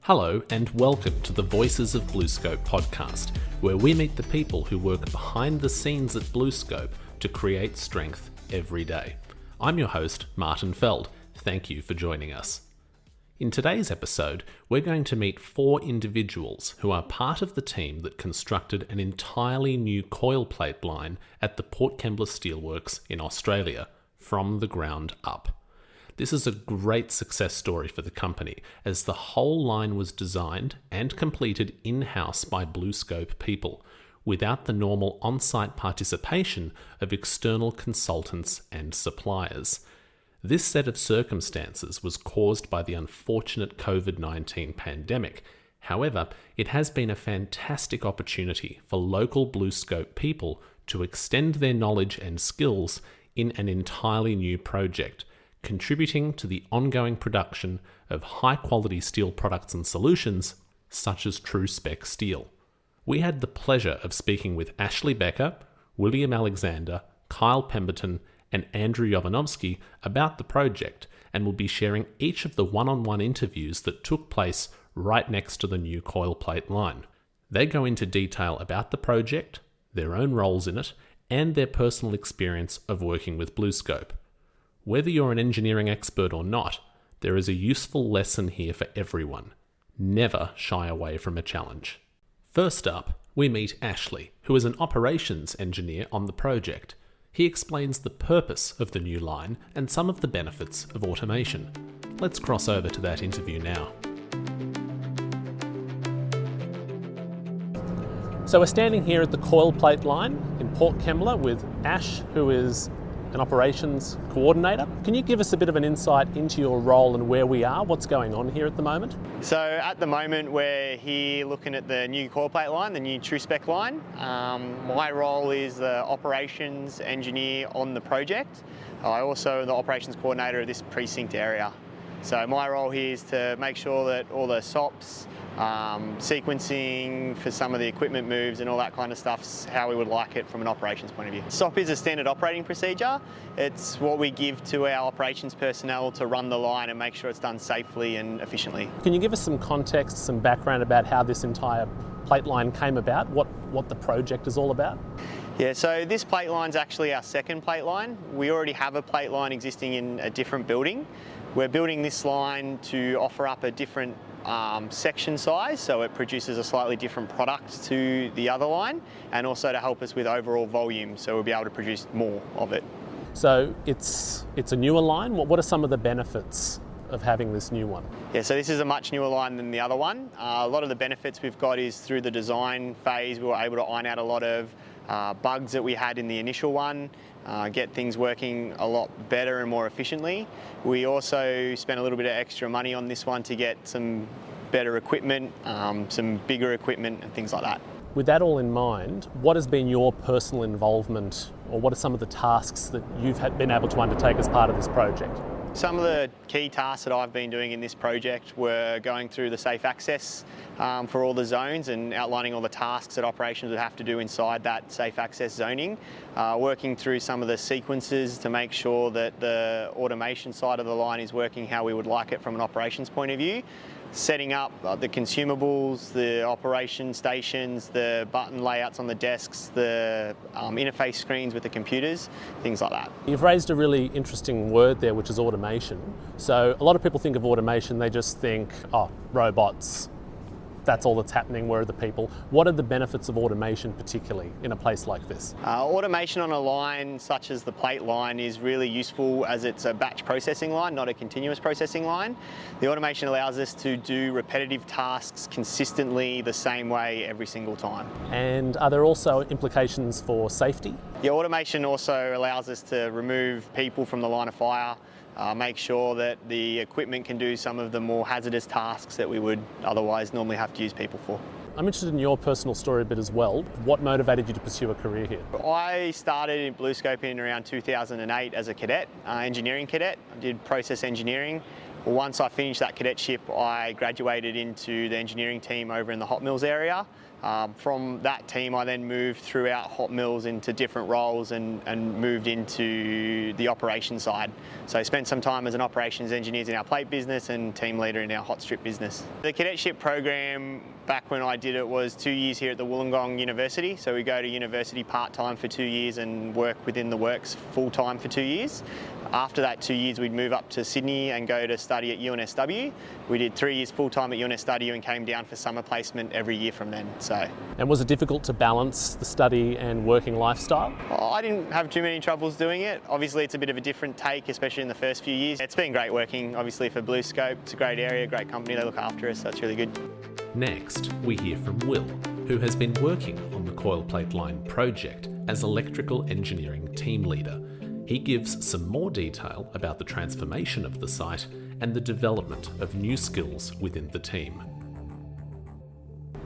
Hello and welcome to the Voices of BlueScope podcast, where we meet the people who work behind the scenes at BlueScope to create strength every day. I'm your host, Martin Feld. Thank you for joining us. In today's episode, we're going to meet 4 individuals who are part of the team that constructed an entirely new coil plate line at the Port Kembla Steelworks in Australia, from the ground up. This is a great success story for the company, as the whole line was designed and completed in-house by BlueScope people, without the normal on-site participation of external consultants and suppliers. This set of circumstances was caused by the unfortunate COVID-19 pandemic. However, it has been a fantastic opportunity for local BlueScope people to extend their knowledge and skills in an entirely new project, contributing to the ongoing production of high-quality steel products and solutions, such as true spec steel. We had the pleasure of speaking with Ashley Becker, William Alexander, Kiel Pemberton, and Andrew Jovanovski about the project, and will be sharing each of the one-on-one interviews that took place right next to the new coil plate line. They go into detail about the project, their own roles in it, and their personal experience of working with BlueScope. Whether you're an engineering expert or not, there is a useful lesson here for everyone. Never shy away from a challenge. First up, we meet Ashley, who is an operations engineer on the project. He explains the purpose of the new line and some of the benefits of automation. Let's cross over to that interview now. So we're standing here at the coil plate line in Port Kembla with Ash, who is an operations coordinator. Can you give us a bit of an insight into your role and where we are? What's going on here at the moment? So at the moment we're here looking at the new coil plate line, the new true spec line. My role is the operations engineer on the project. I also am the operations coordinator of this precinct area. So my role here is to make sure that all the SOPs, sequencing for some of the equipment moves and all that kind of stuff's how we would like it from an operations point of view. SOP is a standard operating procedure. It's what we give to our operations personnel to run the line and make sure it's done safely and efficiently. Can you give us some context, some background about how this entire plate line came about, what the project is all about? Yeah, so this plate line's actually our second plate line. We already have a plate line existing in a different building. We're building this line to offer up a different section size, so it produces a slightly different product to the other line, and also to help us with overall volume, so we'll be able to produce more of it. So it's a newer line. What are some of the benefits of having this new one? Yeah, so this is a much newer line than the other one. A lot of the benefits we've got is through the design phase, we were able to iron out a lot of bugs that we had in the initial one, get things working a lot better and more efficiently. We also spent a little bit of extra money on this one to get some better equipment, some bigger equipment and things like that. With that all in mind, what has been your personal involvement, or what are some of the tasks that you've been able to undertake as part of this project? Some of the key tasks that I've been doing in this project were going through the safe access for all the zones and outlining all the tasks that operations would have to do inside that safe access zoning, working through some of the sequences to make sure that the automation side of the line is working how we would like it from an operations point of view, setting up the consumables, the operation stations, the button layouts on the desks, the interface screens with the computers, things like that. You've raised a really interesting word there, which is automation. So a lot of people think of automation, they just think, robots, that's all that's happening, where are the people? What are the benefits of automation, particularly in a place like this? Automation on a line such as the plate line is really useful, as it's a batch processing line, not a continuous processing line. The automation allows us to do repetitive tasks consistently the same way every single time. And are there also implications for safety? Yeah, automation also allows us to remove people from the line of fire, make sure that the equipment can do some of the more hazardous tasks that we would otherwise normally have to use people for. I'm interested in your personal story a bit as well. What motivated you to pursue a career here? I started in BlueScope in around 2008 as a cadet, engineering cadet. I did process engineering. Once I finished that cadetship, I graduated into the engineering team over in the hot mills area. From that team, I then moved throughout hot mills into different roles and moved into the operations side. So I spent some time as an operations engineer in our plate business and team leader in our hot strip business. The cadetship program back when I did it was 2 years here at the Wollongong University. So we go to university part-time for 2 years and work within the works full-time for 2 years. After that 2 years, we'd move up to Sydney and go to study at UNSW. We did 3 years full-time at UNSW and came down for summer placement every year from then. And was it difficult to balance the study and working lifestyle? I didn't have too many troubles doing it. Obviously, it's a bit of a different take, especially in the first few years. It's been great working, obviously, for BlueScope. It's a great area, great company. They look after us, so it's really good. Next, we hear from Will, who has been working on the coil plate line project as electrical engineering team leader. He gives some more detail about the transformation of the site and the development of new skills within the team.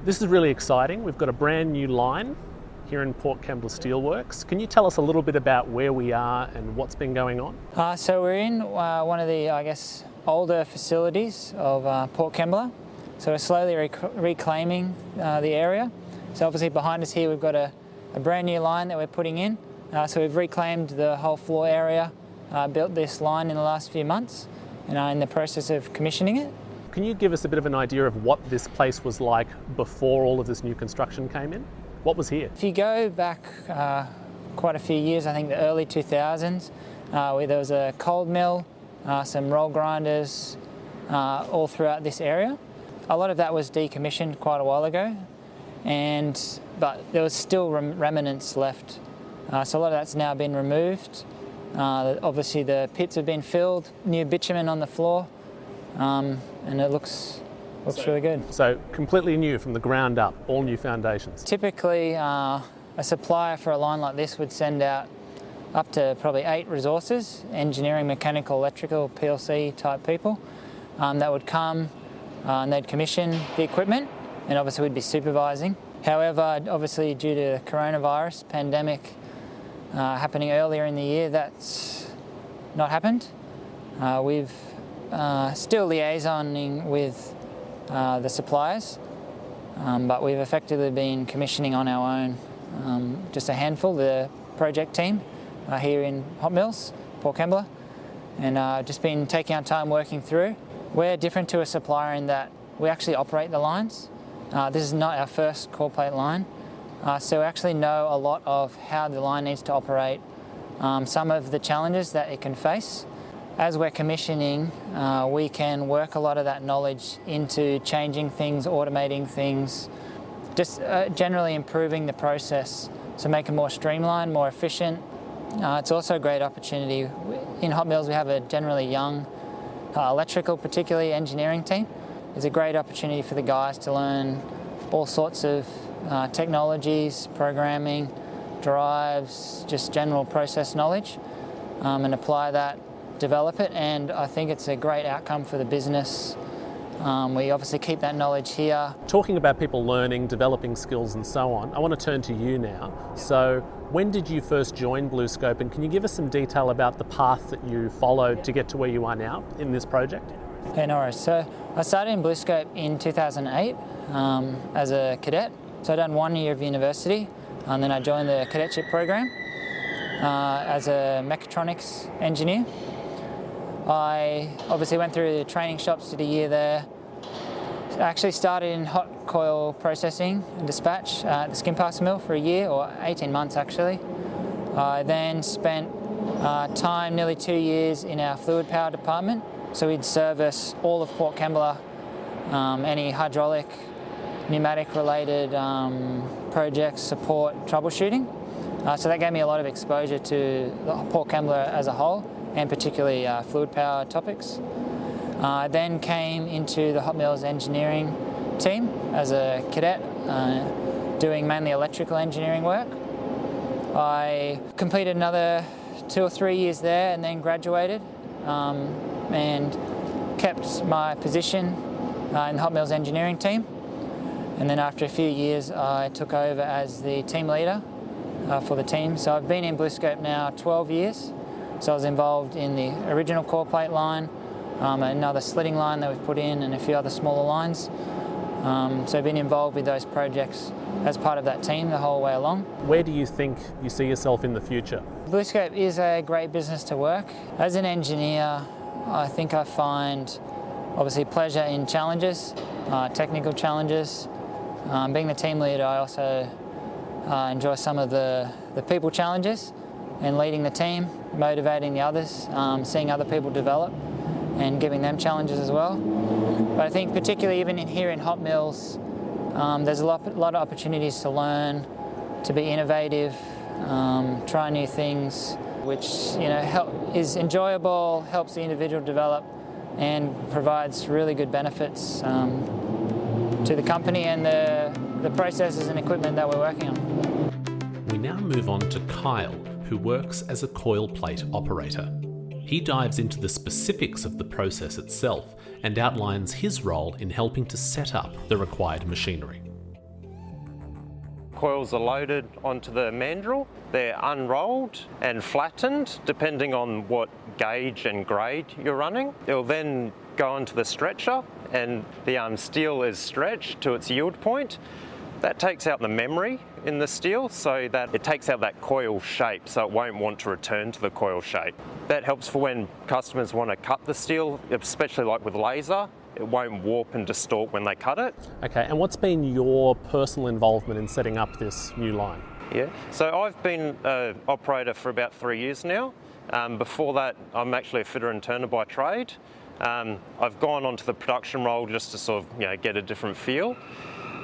This is really exciting. We've got a brand new line here in Port Kembla Steelworks. Can you tell us a little bit about where we are and what's been going on? So we're in one of the, older facilities of Port Kembla. So we're slowly reclaiming the area. So obviously behind us here we've got a brand new line that we're putting in. So we've reclaimed the whole floor area, built this line in the last few months and are in the process of commissioning it. Can you give us a bit of an idea of what this place was like before all of this new construction came in? What was here? If you go back quite a few years, I think the early 2000s, where there was a cold mill, some roll grinders, all throughout this area. A lot of that was decommissioned quite a while ago, but there was still remnants left. So a lot of that's now been removed. Obviously the pits have been filled, new bitumen on the floor, and it looks really good. So completely new from the ground up, all new foundations. Typically a supplier for a line like this would send out up to probably 8 resources, engineering, mechanical, electrical, PLC type people, that would come and they'd commission the equipment and obviously we'd be supervising. However, obviously due to the coronavirus pandemic happening earlier in the year, that's not happened. We've still liaisoning with the suppliers, but we've effectively been commissioning on our own, just a handful, the project team here in Hot Mills, Port Kembla, and just been taking our time working through. We're different to a supplier in that we actually operate the lines. This is not our first core plate line, so we actually know a lot of how the line needs to operate, some of the challenges that it can face. As we're commissioning, we can work a lot of that knowledge into changing things, automating things, just generally improving the process, so make it more streamlined, more efficient. It's also a great opportunity. In Hot Mills we have a generally young electrical, particularly engineering team. It's a great opportunity for the guys to learn all sorts of technologies, programming, drives, just general process knowledge, and apply that, develop it, and I think it's a great outcome for the business. We obviously keep that knowledge here. Talking about people learning, developing skills and so on, I want to turn to you now. So when did you first join BlueScope, and can you give us some detail about the path that you followed to get to where you are now in this project? Yeah, no worries. So I started in BlueScope in 2008 as a cadet. So I'd done 1 year of university and then I joined the cadetship program as a mechatronics engineer. I obviously went through the training shops, did a year there. I actually started in hot coil processing and dispatch at the skin pass mill for a year, or 18 months actually. I then spent time, nearly 2 years, in our fluid power department. So we'd service all of Port Kembla, any hydraulic, pneumatic related projects, support, troubleshooting. So that gave me a lot of exposure to Port Kembla as a whole, and particularly fluid power topics. I then came into the Hot Mills engineering team as a cadet, doing mainly electrical engineering work. I completed another 2 or 3 years there and then graduated and kept my position in the Hot Mills engineering team. And then after a few years I took over as the team leader for the team. So I've been in BlueScope now 12 years. So I was involved in the original core plate line, another slitting line that we've put in, and a few other smaller lines. So I've been involved with those projects as part of that team the whole way along. Where do you think you see yourself in the future? BlueScope is a great business to work. As an engineer, I think I find obviously pleasure in challenges, technical challenges. Being the team leader, I also enjoy some of the people challenges and leading the team, motivating the others, seeing other people develop and giving them challenges as well. But I think particularly even here in hot mills, there's a lot of opportunities to learn, to be innovative, try new things, which is enjoyable, helps the individual develop, and provides really good benefits to the company and the processes and equipment that we're working on. We now move on to Kyle, who works as a coil plate operator. He dives into the specifics of the process itself and outlines his role in helping to set up the required machinery. Coils are loaded onto the mandrel. They're unrolled and flattened depending on what gauge and grade you're running. It'll then go onto the stretcher and the steel is stretched to its yield point. That takes out the memory in the steel so that it takes out that coil shape so it won't want to return to the coil shape. That helps for when customers want to cut the steel, especially like with laser. It won't warp and distort when they cut it. Okay, and what's been your personal involvement in setting up this new line? Yeah, so I've been an operator for about 3 years now. Before that, I'm actually a fitter and turner by trade. I've gone onto the production role just to sort of get a different feel.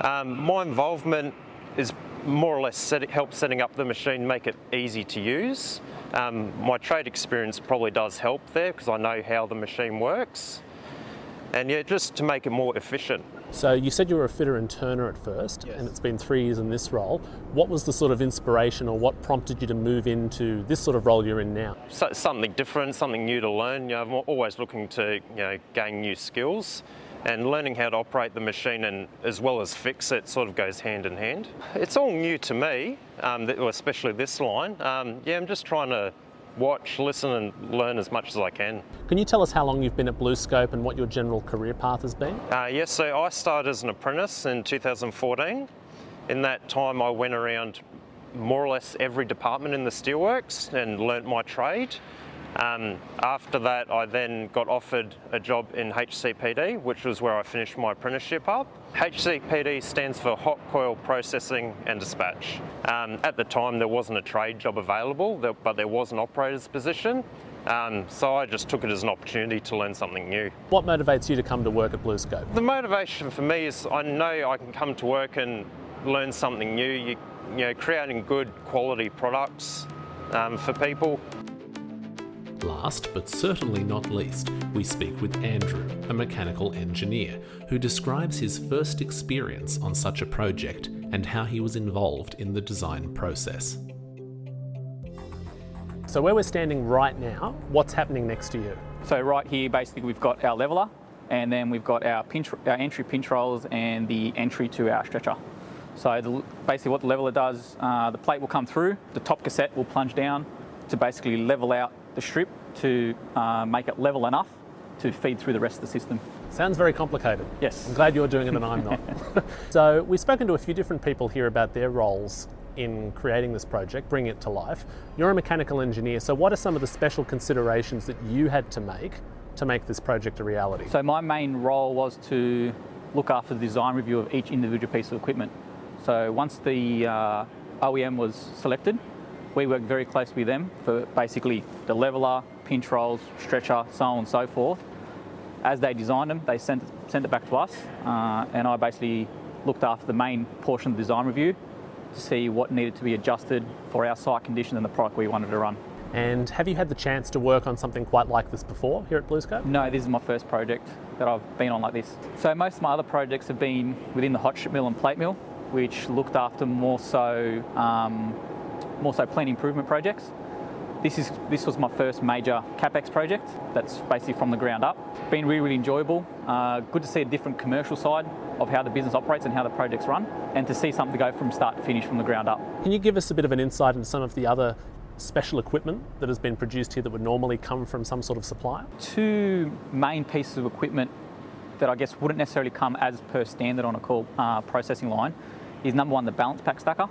My involvement is more or less help setting up the machine, make it easy to use. My trade experience probably does help there because I know how the machine works. And just to make it more efficient. So you said you were a fitter and turner at first, yes, and it's been 3 years in this role. What was the sort of inspiration or what prompted you to move into this sort of role you're in now? So, something different, something new to learn. I'm always looking to gain new skills, and learning how to operate the machine and as well as fix it sort of goes hand in hand. It's all new to me, especially this line. I'm just trying to watch, listen and learn as much as I can. Can you tell us how long you've been at BlueScope and what your general career path has been? Yes, so I started as an apprentice in 2014. In that time I went around more or less every department in the steelworks and learnt my trade. After that I then got offered a job in HCPD, which was where I finished my apprenticeship up. HCPD stands for Hot Coil Processing and Dispatch. At the time there wasn't a trade job available, but there was an operator's position. So I just took it as an opportunity to learn something new. What motivates you to come to work at BlueScope? The motivation for me is I know I can come to work and learn something new. Creating good quality products for people. Last, but certainly not least, we speak with Andrew, a mechanical engineer, who describes his first experience on such a project and how he was involved in the design process. So where we're standing right now, what's happening next to you? So right here, basically we've got our leveler, and then we've got our entry pinch rolls and the entry to our stretcher. So basically what the leveler does, the plate will come through, the top cassette will plunge down to basically level out the strip to make it level enough to feed through the rest of the system. Sounds very complicated. Yes. I'm glad you're doing it and I'm not. So we've spoken to a few different people here about their roles in creating this project, bringing it to life. You're a mechanical engineer, so what are some of the special considerations that you had to make this project a reality? So my main role was to look after the design review of each individual piece of equipment. So once the OEM was selected, we worked very closely with them for basically the leveler, pinch rolls, stretcher, so on and so forth. As they designed them, they sent it back to us, and I basically looked after the main portion of the design review to see what needed to be adjusted for our site condition and the product we wanted to run. And have you had the chance to work on something quite like this before here at BlueScope? No, this is my first project that I've been on like this. So most of my other projects have been within the hot strip mill and plate mill, which looked after more so plant improvement projects. This was my first major CapEx project that's basically from the ground up. It's been really, really enjoyable. Good to see a different commercial side of how the business operates and how the projects run, and to see something go from start to finish from the ground up. Can you give us a bit of an insight into some of the other special equipment that has been produced here that would normally come from some sort of supplier? Two main pieces of equipment that I guess wouldn't necessarily come as per standard on a coil processing line is number one, the balance pack stacker,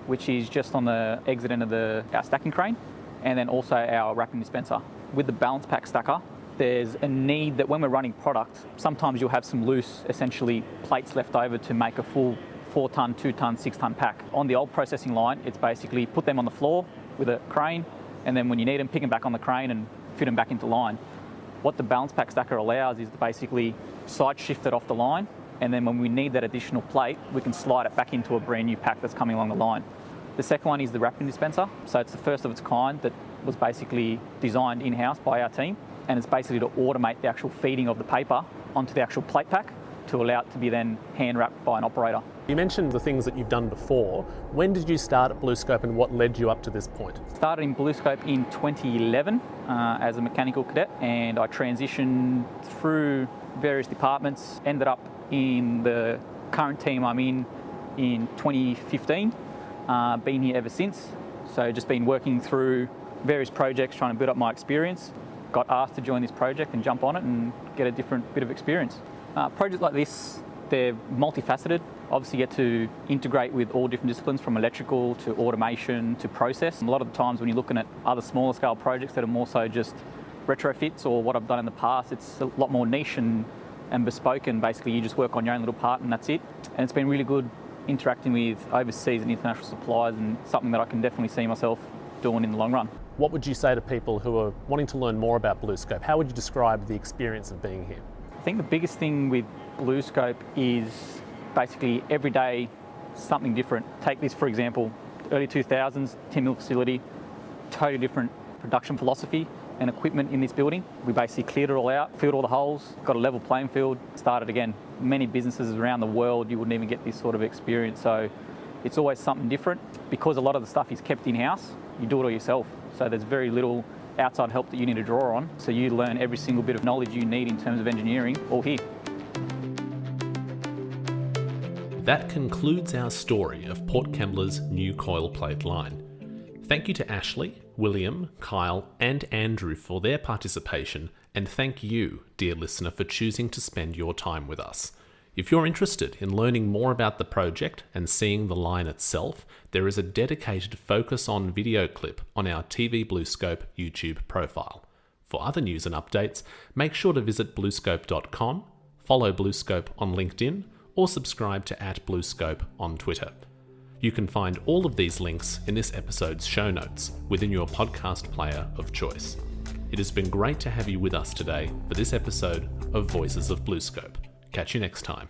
which is just on the exit end of our stacking crane, and then also our wrapping dispenser. With the balance pack stacker, there's a need that when we're running product, sometimes you'll have some loose, essentially, plates left over to make a full 4-ton, 2-ton, 6-ton pack. On the old processing line, it's basically put them on the floor with a crane, and then when you need them, pick them back on the crane and fit them back into line. What the balance pack stacker allows is to basically side shift it off the line, and then when we need that additional plate, we can slide it back into a brand new pack that's coming along the line. The second one is the wrapping dispenser. So it's the first of its kind that was basically designed in-house by our team, and it's basically to automate the actual feeding of the paper onto the actual plate pack to allow it to be then hand wrapped by an operator. You mentioned the things that you've done before. When did you start at BlueScope and what led you up to this point? Started in BlueScope in 2011 as a mechanical cadet, and I transitioned through various departments, ended up in the current team I'm in 2015, been here ever since. So just been working through various projects, trying to build up my experience. Got asked to join this project and jump on it and get a different bit of experience. Projects like this, they're multifaceted. Obviously you get to integrate with all different disciplines, from electrical to automation to process. A lot of the times when you're looking at other smaller scale projects that are more so just retrofits, or what I've done in the past, it's a lot more niche and bespoke, and basically you just work on your own little part and that's it. And it's been really good interacting with overseas and international suppliers, and something that I can definitely see myself doing in the long run. What would you say to people who are wanting to learn more about BlueScope? How would you describe the experience of being here? I think the biggest thing with BlueScope is basically every day something different. Take this for example, early 2000s, 10 mil facility, totally different production philosophy and equipment in this building. We basically cleared it all out, filled all the holes, got a level playing field, started again. Many businesses around the world, you wouldn't even get this sort of experience. So it's always something different. Because a lot of the stuff is kept in-house, you do it all yourself. So there's very little outside help that you need to draw on. So you learn every single bit of knowledge you need in terms of engineering all here. That concludes our story of Port Kembla's new coil plate line. Thank you to Ashley, William, Kyle and Andrew for their participation, and thank you, dear listener, for choosing to spend your time with us. If you're interested in learning more about the project and seeing the line itself, there is a dedicated Focus On video clip on our TV BlueScope YouTube profile. For other news and updates, make sure to visit bluescope.com, follow BlueScope on LinkedIn, or subscribe to @BlueScope on Twitter. You can find all of these links in this episode's show notes within your podcast player of choice. It has been great to have you with us today for this episode of Voices of BlueScope. Catch you next time.